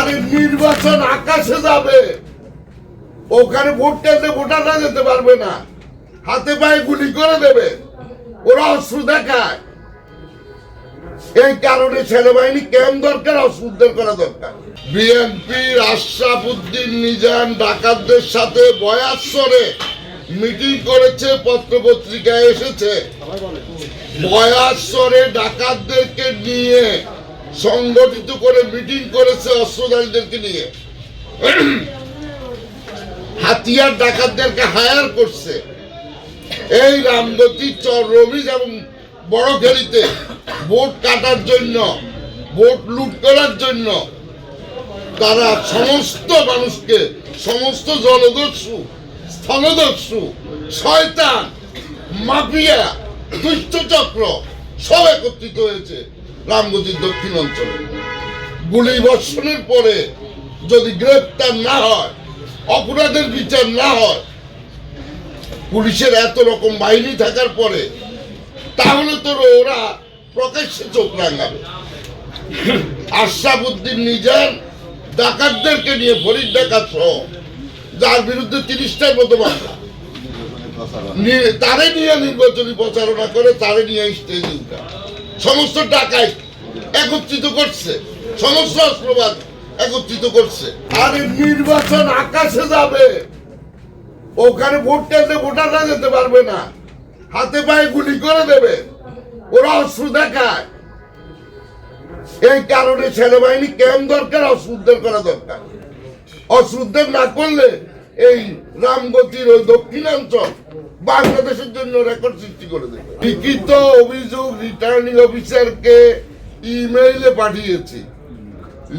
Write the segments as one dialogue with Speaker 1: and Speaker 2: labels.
Speaker 1: আরে নির্বাচন আকাশে যাবে, ওখানে ভোট কেন্দ্রে ভোটাররা যেতে পারবে না, হাতে পায়ে গুলি করে দেবে, ওরা অস্ত্র দেখায়। এই কারণে সেনাবাহিনী ক্যাম্প দরকার, অস্ত্র উদ্ধার করা দরকার। বিএনপির আশরাফ উদ্দিন নিজাম ডাকাতদের সাথে বয়াসরে মিটিং করেছে, পত্রপত্রিকায় এসেছে। বয়াসরে ডাকাতদেরকে নিয়ে সংগঠিত করে মিটিং করেছে, অস্ত্রধারীদেরকে নিয়ে হাতিয়ার ডাকাতদেরকে হায়ার করছে। এই রামগতি, চর রমিজ এবং বড়ঘেরিতে ভোট কাটার জন্য, ভোট লুট করার জন্য তারা সমস্ত মানুষকে, সমস্ত জলদস্যু, স্থলদস্যু, শয়তান, মাফিয়া, দুষ্ট চক্র সব একত্রিত হয়েছে রামগতির দক্ষিণ অঞ্চলে। গুলি বর্ষণের পরে যদি গ্রেপ্তার না হয়, অপরাধের বিচার না হয়, পুলিশের এত রকম বাহিনী থাকার পরে, তাহলে তো ওরা প্রকাশ্যে চোখ রাঙাবে। আশরাফ উদ্দিন নিজাম ডাকাতদেরকে নিয়ে, ফরিদ ডাকাত সহ, যার বিরুদ্ধে 30টার মতো মামলা, তারে নিয়ে নির্বাচনী প্রচারণা করে, তারে নিয়ে স্টেজে উঠা, সমস্ত ডাকাত একত্রিত করছে, সমস্ত অস্ত্রবাদ একত্রিত করছে। আরে নির্বাচন আকাশে যাবে, ওখানে ভোট কেন্দ্রে ভোটাররা যেতে পারবে না, হাতে পায়ে গুলি করে দেবে, ওরা অস্ত্র দেখায়। এই কারণে সেনাবাহিনী ক্যাম্প দরকার, অস্ত্র উদ্ধার করা দরকার। অস্ত্র উদ্ধার না করলে এই রামগতির ওই দক্ষিণাঞ্চল বাংলাদেশের জন্য রেকর্ড সৃষ্টি করে দেবে। লিখিত অভিযোগ রিটার্নিং অফিসারকে ইমেইলে পাঠিয়েছি,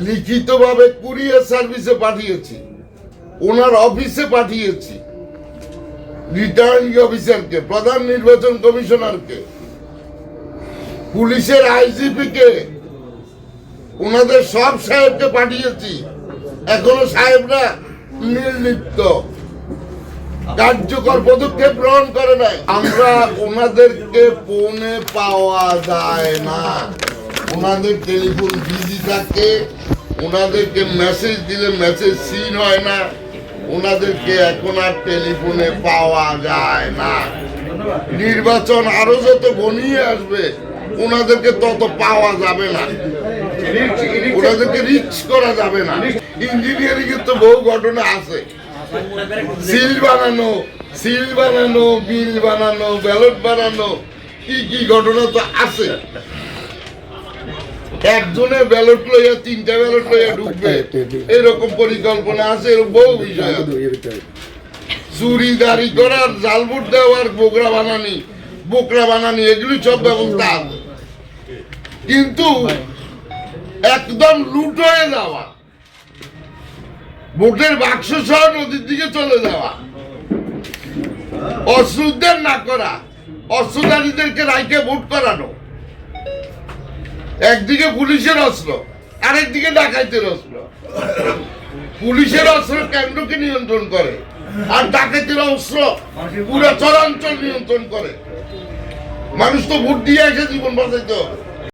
Speaker 1: লিখিতভাবে কুরিয়ার সার্ভিসে পাঠিয়েছি, ওনার অফিসে পাঠিয়েছি, রিটার্নিং অফিসারকে, প্রধান নির্বাচন কমিশনারকে, পুলিশের আইজিপি কে, ওনাদের সব সাহেবকে পাঠিয়েছি। এখনো সাহেবরা নির্লিপ্ত, কার্যকর পদক্ষেপ গ্রহণ করে নাই। আমরা ওনাদেরকে ফোনে পাওয়া যায় না, ওনাদের টেলিফোন বিজি থাকে, ওনাদেরকে মেসেজ দিলে মেসেজ সিন হয় না, ওনাদেরকে এখন আর টেলিফোনে পাওয়া যায় না। নির্বাচন আরো যত ঘনিয়ে আসবে, ওনাদেরকে তত পাওয়া যাবে না, ওনাদেরকে রিচ করা যাবে না। ইঞ্জিনিয়ারিং এর তো বহু ঘটনা আছে, সিল বানানো, বিল বানানো, ব্যালট বানানো, কি কি ঘটনা তো আছে। একজনে ব্যালট লইয়া 3টা ব্যালট লইয়া ঢুকবে, এরকম পরিকল্পনা আছে, এরকম বহু বিষয়। চুরি দাঁড়ি করার, জাল ভোট দেওয়ার, বোকরা বানানি, এগুলি সব ব্যবস্থা আছে। কিন্তু একদম লুট হয়ে যাওয়া, ভোটের বাক্স সহ নদীর দিকে চলে যাওয়া, অস্ত্র উদ্ধার না করা, অস্ত্রধারীদেরকে রাইকে ভোট করানো, একদিকে পুলিশের অস্ত্র, আরেকদিকে ডাকাইতের অস্ত্র। পুলিশের অস্ত্র কেন্দ্রকে নিয়ন্ত্রণ করে, আর ডাকাইতের অস্ত্র পুরো চরাঞ্চল নিয়ন্ত্রণ করে। মানুষ তো ভোট দিয়ে এসে জীবন বাঁচাইতে হবে।